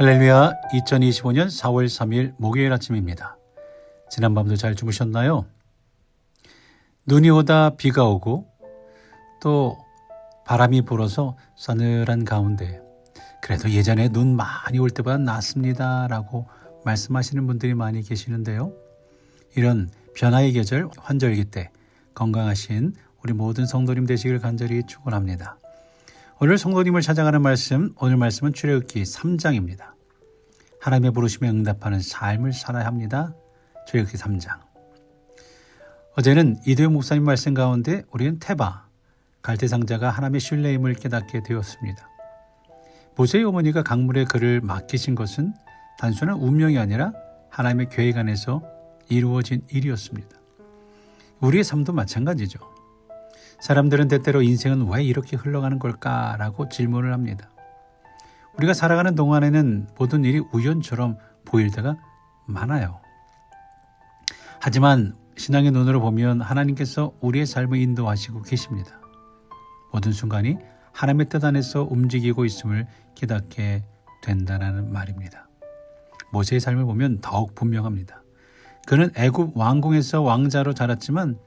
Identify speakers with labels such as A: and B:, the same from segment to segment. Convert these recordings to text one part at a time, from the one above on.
A: 할렐루야, 2025년 4월 3일 목요일 아침입니다. 지난밤도 잘 주무셨나요? 눈이 오다 비가 오고 또 바람이 불어서 서늘한 가운데 그래도 예전에 눈 많이 올 때보다 낫습니다 라고 말씀하시는 분들이 많이 계시는데요. 이런 변화의 계절 환절기 때 건강하신 우리 모든 성도님 되시길 간절히 축원합니다. 오늘 성도님을 찾아가는 말씀, 오늘 말씀은 출애굽기 3장입니다. 하나님의 부르심에 응답하는 삶을 살아야 합니다. 출애굽기 3장. 어제는 이도영 목사님 말씀 가운데 우리는 테바, 갈대상자가 하나님의 신뢰임을 깨닫게 되었습니다. 모세의 어머니가 강물에 그를 맡기신 것은 단순한 운명이 아니라 하나님의 계획 안에서 이루어진 일이었습니다. 우리의 삶도 마찬가지죠. 사람들은 때때로 인생은 왜 이렇게 흘러가는 걸까라고 질문을 합니다. 우리가 살아가는 동안에는 모든 일이 우연처럼 보일 때가 많아요. 하지만 신앙의 눈으로 보면 하나님께서 우리의 삶을 인도하시고 계십니다. 모든 순간이 하나님의 뜻 안에서 움직이고 있음을 깨닫게 된다는 말입니다. 모세의 삶을 보면 더욱 분명합니다. 그는 애굽 왕궁에서 왕자로 자랐지만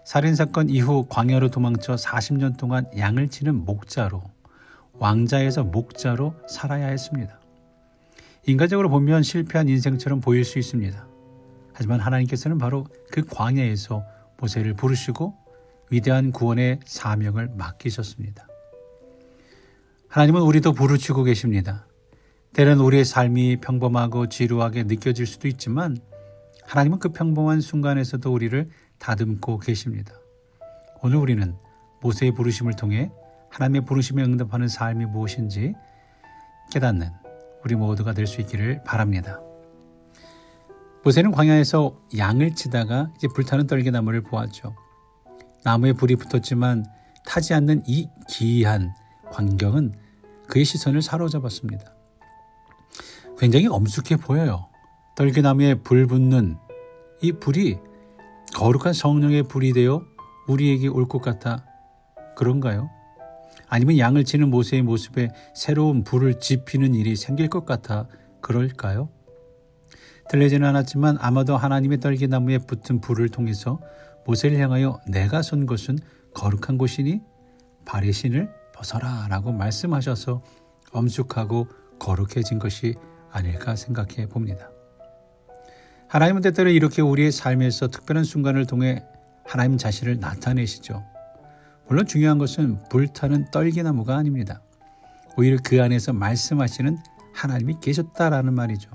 A: 살인사건 이후 광야로 도망쳐 40년 동안 양을 치는 목자로, 왕자에서 목자로 살아야 했습니다. 인간적으로 보면 실패한 인생처럼 보일 수 있습니다. 하지만 하나님께서는 바로 그 광야에서 모세를 부르시고 위대한 구원의 사명을 맡기셨습니다. 하나님은 우리도 부르시고 계십니다. 때론 우리의 삶이 평범하고 지루하게 느껴질 수도 있지만 하나님은 그 평범한 순간에서도 우리를 다듬고 계십니다. 오늘 우리는 모세의 부르심을 통해 하나님의 부르심에 응답하는 삶이 무엇인지 깨닫는 우리 모두가 될 수 있기를 바랍니다. 모세는 광야에서 양을 치다가 이제 불타는 떨기나무를 보았죠. 나무에 불이 붙었지만 타지 않는 이 기이한 광경은 그의 시선을 사로잡았습니다. 굉장히 엄숙해 보여요. 떨기나무에 불 붙는 이 불이 거룩한 성령의 불이 되어 우리에게 올 것 같아 그런가요? 아니면 양을 치는 모세의 모습에 새로운 불을 지피는 일이 생길 것 같아 그럴까요? 들리지는 않았지만 아마도 하나님의 떨기나무에 붙은 불을 통해서 모세를 향하여 내가 선 곳은 거룩한 곳이니 발의 신을 벗어라 라고 말씀하셔서 엄숙하고 거룩해진 것이 아닐까 생각해 봅니다. 하나님은 때때로 이렇게 우리의 삶에서 특별한 순간을 통해 하나님 자신을 나타내시죠. 물론 중요한 것은 불타는 떨기나무가 아닙니다. 오히려 그 안에서 말씀하시는 하나님이 계셨다라는 말이죠.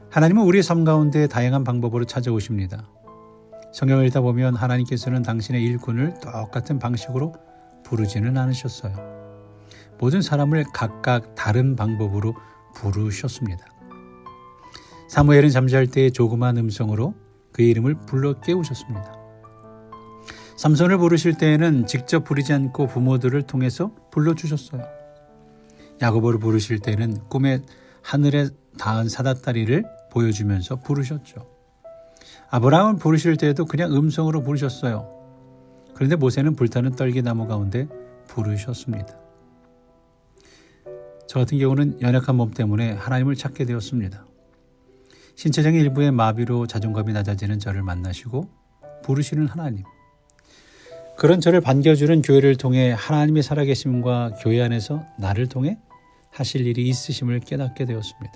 A: 하나님은 우리의 삶 가운데 다양한 방법으로 찾아오십니다. 성경을 읽다 보면 하나님께서는 당신의 일꾼을 똑같은 방식으로 부르지는 않으셨어요. 모든 사람을 각각 다른 방법으로 부르셨습니다. 사무엘은 잠잘 때 조그만 음성으로 그의 이름을 불러 깨우셨습니다. 삼손을 부르실 때에는 직접 부르지 않고 부모들을 통해서 불러주셨어요. 야고보를 부르실 때는 꿈에 하늘에 닿은 사다다리를 보여주면서 부르셨죠. 아브라함을 부르실 때에도 그냥 음성으로 부르셨어요. 그런데 모세는 불타는 떨기나무 가운데 부르셨습니다. 저 같은 경우는 연약한 몸 때문에 하나님을 찾게 되었습니다. 신체적인 일부의 마비로 자존감이 낮아지는 저를 만나시고 부르시는 하나님. 그런 저를 반겨주는 교회를 통해 하나님의 살아계심과 교회 안에서 나를 통해 하실 일이 있으심을 깨닫게 되었습니다.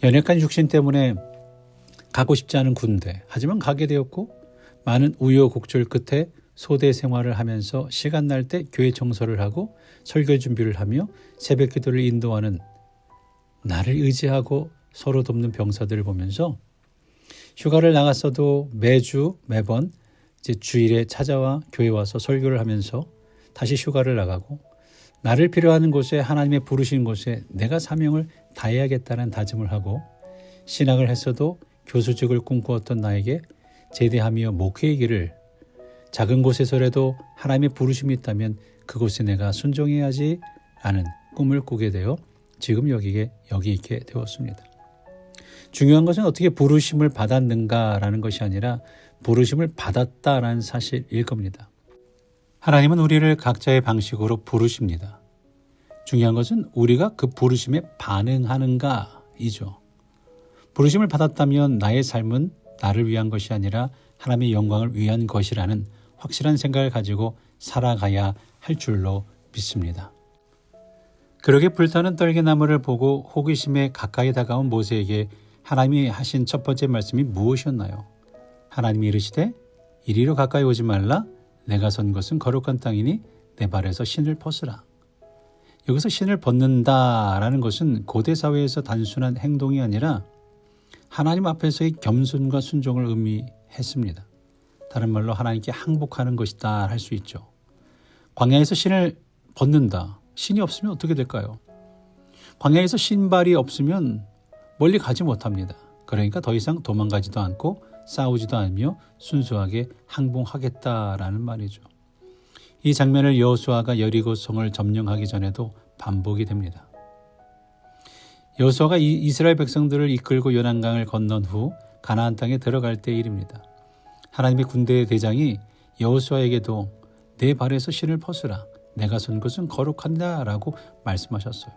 A: 연약한 육신 때문에 가고 싶지 않은 군대, 하지만 가게 되었고 많은 우여곡절 끝에 소대 생활을 하면서 시간 날 때 교회 청소를 하고 설교 준비를 하며 새벽 기도를 인도하는 나를 의지하고 서로 돕는 병사들을 보면서 휴가를 나갔어도 매번 이제 주일에 찾아와 교회 와서 설교를 하면서 다시 휴가를 나가고 나를 필요하는 곳에 하나님의 부르신 곳에 내가 사명을 다해야겠다는 다짐을 하고 신학을 했어도 교수직을 꿈꾸었던 나에게 제대하며 목회의 길을 작은 곳에서라도 하나님의 부르심이 있다면 그곳에 내가 순종해야지 라는 꿈을 꾸게 되어 지금 여기 있게 되었습니다. 중요한 것은 어떻게 부르심을 받았는가라는 것이 아니라 부르심을 받았다라는 사실일 겁니다. 하나님은 우리를 각자의 방식으로 부르십니다. 중요한 것은 우리가 그 부르심에 반응하는가이죠. 부르심을 받았다면 나의 삶은 나를 위한 것이 아니라 하나님의 영광을 위한 것이라는 확실한 생각을 가지고 살아가야 할 줄로 믿습니다. 그러게 불타는 떨기나무를 보고 호기심에 가까이 다가온 모세에게 하나님이 하신 첫 번째 말씀이 무엇이었나요? 하나님이 이르시되 이리로 가까이 오지 말라. 내가 선 것은 거룩한 땅이니 내 발에서 신을 벗으라. 여기서 신을 벗는다라는 것은 고대 사회에서 단순한 행동이 아니라 하나님 앞에서의 겸손과 순종을 의미했습니다. 다른 말로 하나님께 항복하는 것이다 할 수 있죠. 광야에서 신을 벗는다. 신이 없으면 어떻게 될까요? 광야에서 신발이 없으면 멀리 가지 못합니다. 그러니까 더 이상 도망가지도 않고 싸우지도 않으며 순수하게 항복하겠다라는 말이죠. 이 장면을 여호수아가 여리고성을 점령하기 전에도 반복이 됩니다. 여호수아가 이스라엘 백성들을 이끌고 요단강을 건넌 후 가나안 땅에 들어갈 때 일입니다. 하나님의 군대의 대장이 여호수아에게도 내 발에서 신을 벗으라. 내가 선 것은 거룩한다 라고 말씀하셨어요.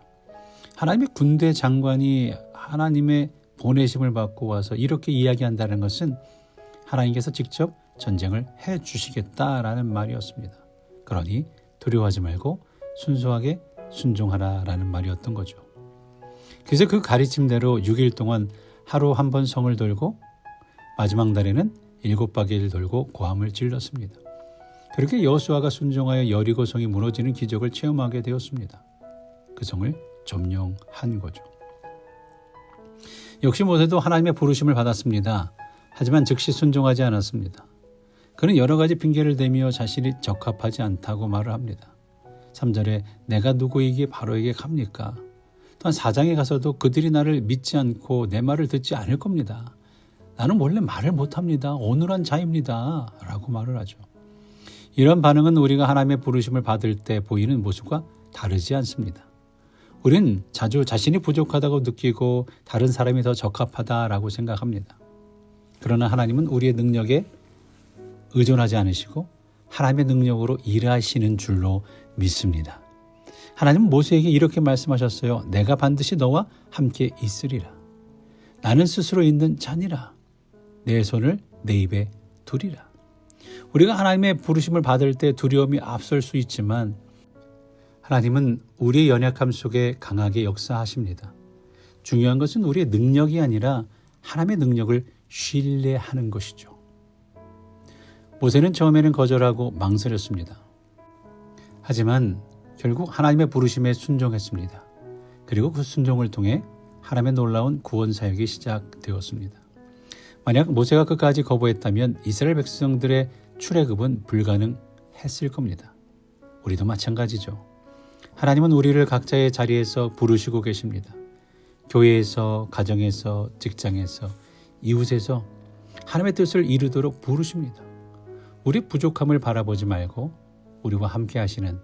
A: 하나님의 군대 장관이 하나님의 보내심을 받고 와서 이렇게 이야기한다는 것은 하나님께서 직접 전쟁을 해 주시겠다라는 말이었습니다. 그러니 두려워하지 말고 순수하게 순종하라라는 말이었던 거죠. 그래서 그 가르침대로 6일 동안 하루 한 번 성을 돌고 마지막 날에는 7바퀴를 돌고 고함을 질렀습니다. 그렇게 여호수아가 순종하여 여리고성이 무너지는 기적을 체험하게 되었습니다. 그 성을 점령한 거죠. 역시 모세도 하나님의 부르심을 받았습니다. 하지만 즉시 순종하지 않았습니다. 그는 여러 가지 핑계를 대며 자신이 적합하지 않다고 말을 합니다. 3절에 내가 누구에게 바로에게 갑니까? 또한 4장에 가서도 그들이 나를 믿지 않고 내 말을 듣지 않을 겁니다. 나는 원래 말을 못합니다. 어눌한 자입니다. 라고 말을 하죠. 이런 반응은 우리가 하나님의 부르심을 받을 때 보이는 모습과 다르지 않습니다. 우리는 자주 자신이 부족하다고 느끼고 다른 사람이 더 적합하다라고 생각합니다. 그러나 하나님은 우리의 능력에 의존하지 않으시고 하나님의 능력으로 일하시는 줄로 믿습니다. 하나님은 모세에게 이렇게 말씀하셨어요. 내가 반드시 너와 함께 있으리라. 나는 스스로 있는 자니라. 내 손을 내 입에 두리라. 우리가 하나님의 부르심을 받을 때 두려움이 앞설 수 있지만 하나님은 우리의 연약함 속에 강하게 역사하십니다. 중요한 것은 우리의 능력이 아니라 하나님의 능력을 신뢰하는 것이죠. 모세는 처음에는 거절하고 망설였습니다. 하지만 결국 하나님의 부르심에 순종했습니다. 그리고 그 순종을 통해 하나님의 놀라운 구원 사역이 시작되었습니다. 만약 모세가 끝까지 거부했다면 이스라엘 백성들의 출애굽은 불가능했을 겁니다. 우리도 마찬가지죠. 하나님은 우리를 각자의 자리에서 부르시고 계십니다. 교회에서, 가정에서, 직장에서, 이웃에서 하나님의 뜻을 이루도록 부르십니다. 우리 부족함을 바라보지 말고 우리와 함께 하시는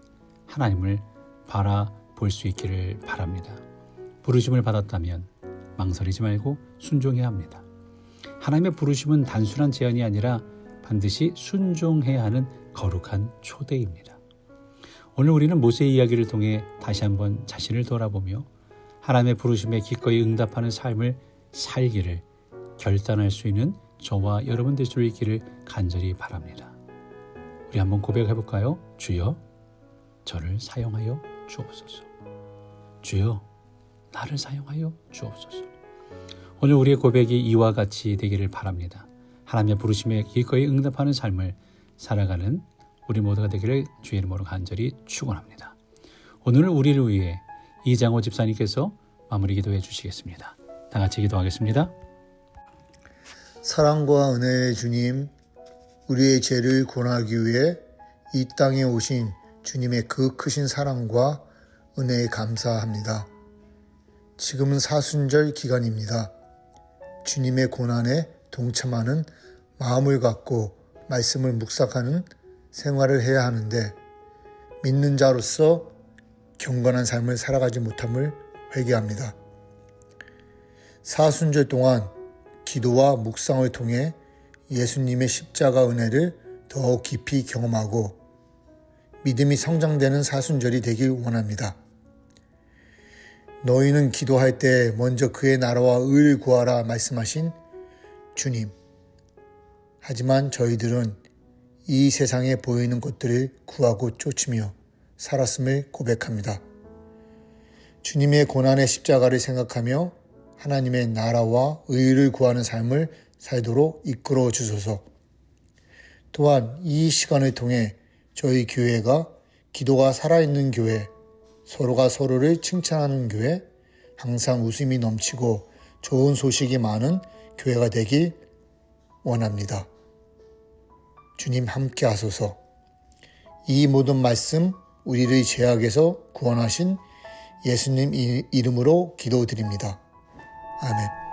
A: 하나님을 바라볼 수 있기를 바랍니다. 부르심을 받았다면 망설이지 말고 순종해야 합니다. 하나님의 부르심은 단순한 제안이 아니라 반드시 순종해야 하는 거룩한 초대입니다. 오늘 우리는 모세의 이야기를 통해 다시 한번 자신을 돌아보며 하나님의 부르심에 기꺼이 응답하는 삶을 살기를 결단할 수 있는 저와 여러분 될 수 있기를 간절히 바랍니다. 우리 한번 고백해 볼까요? 주여, 저를 사용하여 주옵소서. 주여, 나를 사용하여 주옵소서. 오늘 우리의 고백이 이와 같이 되기를 바랍니다. 하나님의 부르심에 기꺼이 응답하는 삶을 살아가는 우리 모두가 되기를 주의 이름으로 간절히 축원합니다. 오늘 우리를 위해 이장호 집사님께서 마무리 기도해 주시겠습니다. 다 같이 기도하겠습니다.
B: 사랑과 은혜의 주님, 우리의 죄를 구원하기 위해 이 땅에 오신 주님의 그 크신 사랑과 은혜에 감사합니다. 지금은 사순절 기간입니다. 주님의 고난에 동참하는 마음을 갖고 말씀을 묵상하는 생활을 해야 하는데 믿는 자로서 경건한 삶을 살아가지 못함을 회개합니다. 사순절 동안 기도와 묵상을 통해 예수님의 십자가 은혜를 더 깊이 경험하고 믿음이 성장되는 사순절이 되길 원합니다. 너희는 기도할 때 먼저 그의 나라와 의를 구하라 말씀하신 주님. 하지만 저희들은 이 세상에 보이는 것들을 구하고 쫓으며 살았음을 고백합니다. 주님의 고난의 십자가를 생각하며 하나님의 나라와 의를 구하는 삶을 살도록 이끌어 주소서. 또한 이 시간을 통해 저희 교회가 기도가 살아있는 교회, 서로가 서로를 칭찬하는 교회, 항상 웃음이 넘치고 좋은 소식이 많은 교회가 되길 원합니다. 주님 함께 하소서. 이 모든 말씀 우리를 죄악에서 구원하신 예수님 이름으로 기도드립니다. 아멘.